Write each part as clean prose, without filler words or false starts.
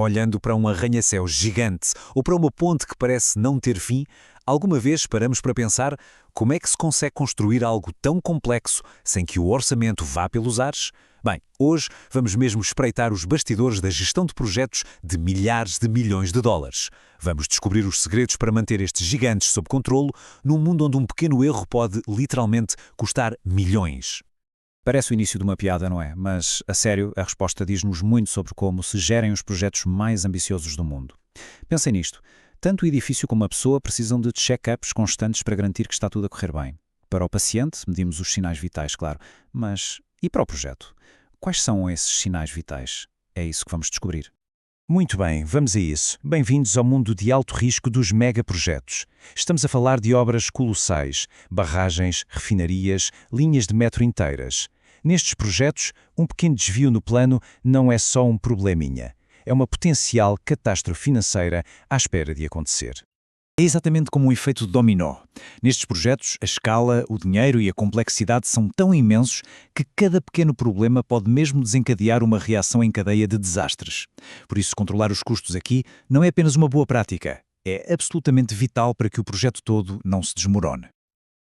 Olhando para um arranha-céu gigante ou para uma ponte que parece não ter fim, alguma vez paramos para pensar como é que se consegue construir algo tão complexo sem que o orçamento vá pelos ares? Bem, hoje vamos mesmo espreitar os bastidores da gestão de projetos de milhares de milhões de dólares. Vamos descobrir os segredos para manter estes gigantes sob controlo num mundo onde um pequeno erro pode, literalmente, custar milhões. Parece o início de uma piada, não é? Mas, a sério, a resposta diz-nos muito sobre como se gerem os projetos mais ambiciosos do mundo. Pensem nisto. Tanto o edifício como a pessoa precisam de check-ups constantes para garantir que está tudo a correr bem. Para o paciente, medimos os sinais vitais, claro. Mas, e para o projeto? Quais são esses sinais vitais? É isso que vamos descobrir. Muito bem, vamos a isso. Bem-vindos ao mundo de alto risco dos megaprojetos. Estamos a falar de obras colossais, barragens, refinarias, linhas de metro inteiras. Nestes projetos, um pequeno desvio no plano não é só um probleminha. É uma potencial catástrofe financeira à espera de acontecer. É exatamente como um efeito dominó. Nestes projetos, a escala, o dinheiro e a complexidade são tão imensos que cada pequeno problema pode mesmo desencadear uma reação em cadeia de desastres. Por isso, controlar os custos aqui não é apenas uma boa prática, é absolutamente vital para que o projeto todo não se desmorone.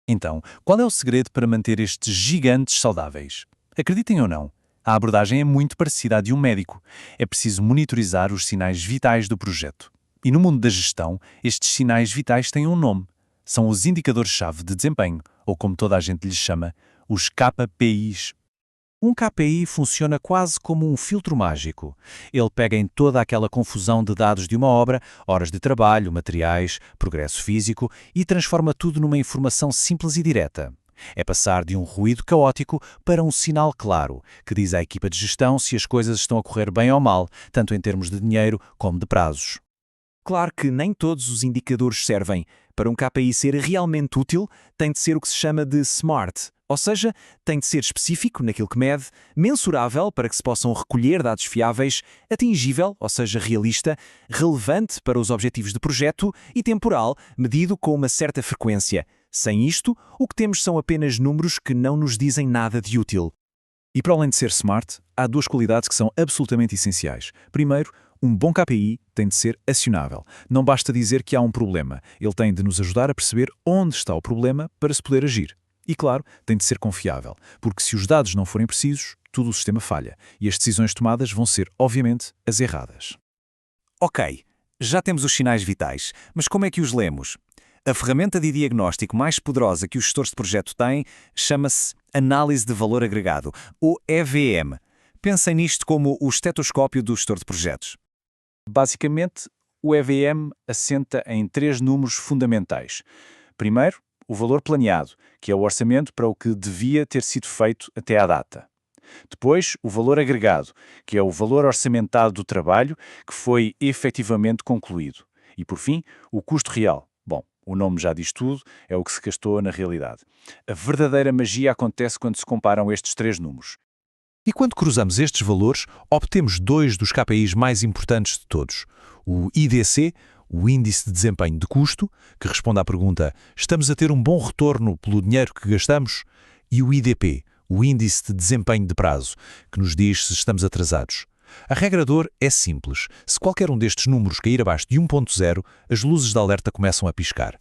Então, qual é o segredo para manter estes gigantes saudáveis? Acreditem ou não, a abordagem é muito parecida à de um médico. É preciso monitorizar os sinais vitais do projeto. E no mundo da gestão, estes sinais vitais têm um nome. São os indicadores-chave de desempenho, ou como toda a gente lhes chama, os KPIs. Um KPI funciona quase como um filtro mágico. Ele pega em toda aquela confusão de dados de uma obra, horas de trabalho, materiais, progresso físico, e transforma tudo numa informação simples e direta. É passar de um ruído caótico para um sinal claro, que diz à equipa de gestão se as coisas estão a correr bem ou mal, tanto em termos de dinheiro como de prazos. Claro que nem todos os indicadores servem. Para um KPI ser realmente útil, tem de ser o que se chama de SMART, ou seja, tem de ser específico naquilo que mede, mensurável para que se possam recolher dados fiáveis, atingível, ou seja, realista, relevante para os objetivos de projeto e temporal, medido com uma certa frequência. Sem isto, o que temos são apenas números que não nos dizem nada de útil. E para além de ser SMART, há duas qualidades que são absolutamente essenciais. Primeiro, um bom KPI tem de ser acionável. Não basta dizer que há um problema. Ele tem de nos ajudar a perceber onde está o problema para se poder agir. E, claro, tem de ser confiável, porque se os dados não forem precisos, todo o sistema falha e as decisões tomadas vão ser, obviamente, as erradas. Ok, já temos os sinais vitais, mas como é que os lemos? A ferramenta de diagnóstico mais poderosa que os gestores de projeto têm chama-se Análise de Valor Agregado, ou EVM. Pensem nisto como o estetoscópio do gestor de projetos. Basicamente, o EVM assenta em três números fundamentais. Primeiro, o valor planeado, que é o orçamento para o que devia ter sido feito até à data. Depois, o valor agregado, que é o valor orçamentado do trabalho que foi efetivamente concluído. E, por fim, o custo real. Bom, o nome já diz tudo, é o que se gastou na realidade. A verdadeira magia acontece quando se comparam estes três números. E quando cruzamos estes valores, obtemos dois dos KPIs mais importantes de todos. O IDC, o Índice de Desempenho de Custo, que responde à pergunta «Estamos a ter um bom retorno pelo dinheiro que gastamos?» E o IDP, o Índice de Desempenho de Prazo, que nos diz se estamos atrasados. A regra de ouro é simples. Se qualquer um destes números cair abaixo de 1.0, as luzes de alerta começam a piscar.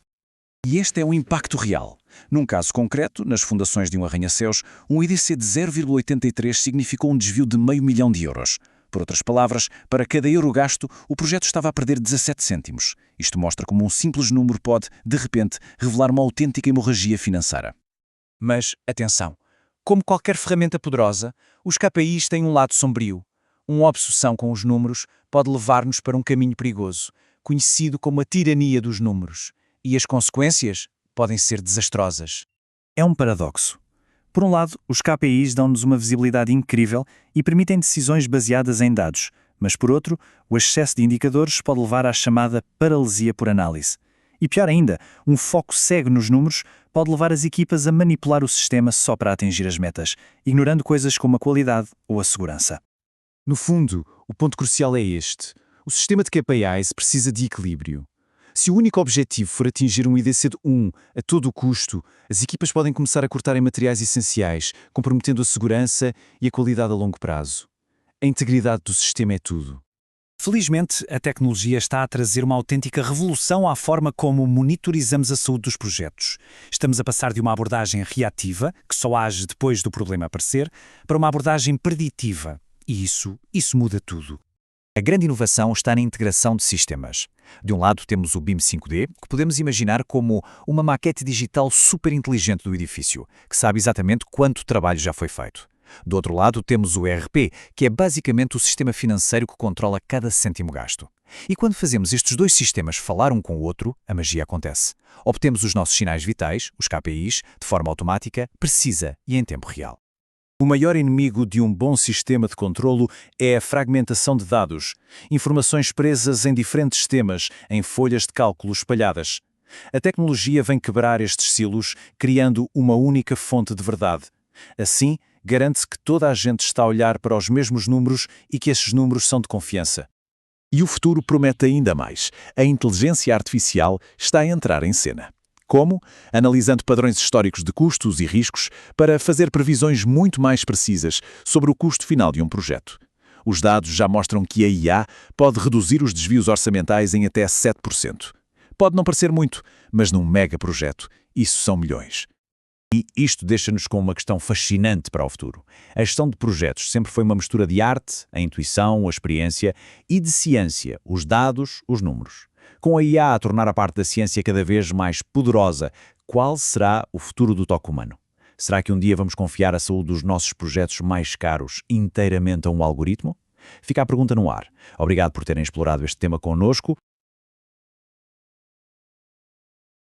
E este é o impacto real. Num caso concreto, nas fundações de um arranha-céus, um IDC de 0,83 significou um desvio de €500 mil. Por outras palavras, para cada euro gasto, o projeto estava a perder 17 cêntimos. Isto mostra como um simples número pode, de repente, revelar uma autêntica hemorragia financeira. Mas, atenção, como qualquer ferramenta poderosa, os KPIs têm um lado sombrio. Uma obsessão com os números pode levar-nos para um caminho perigoso, conhecido como a tirania dos números. E as consequências podem ser desastrosas. É um paradoxo. Por um lado, os KPIs dão-nos uma visibilidade incrível e permitem decisões baseadas em dados, mas por outro, o excesso de indicadores pode levar à chamada paralisia por análise. E pior ainda, um foco cego nos números pode levar as equipas a manipular o sistema só para atingir as metas, ignorando coisas como a qualidade ou a segurança. No fundo, o ponto crucial é este. O sistema de KPIs precisa de equilíbrio. Se o único objetivo for atingir um IDC de 1 a todo o custo, as equipas podem começar a cortar em materiais essenciais, comprometendo a segurança e a qualidade a longo prazo. A integridade do sistema é tudo. Felizmente, a tecnologia está a trazer uma autêntica revolução à forma como monitorizamos a saúde dos projetos. Estamos a passar de uma abordagem reativa, que só age depois do problema aparecer, para uma abordagem preditiva. E isso muda tudo. A grande inovação está na integração de sistemas. De um lado temos o BIM 5D, que podemos imaginar como uma maquete digital super inteligente do edifício, que sabe exatamente quanto trabalho já foi feito. Do outro lado temos o ERP, que é basicamente o sistema financeiro que controla cada cêntimo gasto. E quando fazemos estes dois sistemas falar um com o outro, a magia acontece. Obtemos os nossos sinais vitais, os KPIs, de forma automática, precisa e em tempo real. O maior inimigo de um bom sistema de controlo é a fragmentação de dados, informações presas em diferentes sistemas, em folhas de cálculo espalhadas. A tecnologia vem quebrar estes silos, criando uma única fonte de verdade. Assim, garante-se que toda a gente está a olhar para os mesmos números e que esses números são de confiança. E o futuro promete ainda mais. A inteligência artificial está a entrar em cena. Como? Analisando padrões históricos de custos e riscos para fazer previsões muito mais precisas sobre o custo final de um projeto. Os dados já mostram que a IA pode reduzir os desvios orçamentais em até 7%. Pode não parecer muito, mas num mega projeto, isso são milhões. E isto deixa-nos com uma questão fascinante para o futuro. A gestão de projetos sempre foi uma mistura de arte, a intuição, a experiência e de ciência, os dados, os números. Com a IA a tornar a parte da ciência cada vez mais poderosa, qual será o futuro do toque humano? Será que um dia vamos confiar a saúde dos nossos projetos mais caros inteiramente a um algoritmo? Fica a pergunta no ar. Obrigado por terem explorado este tema connosco.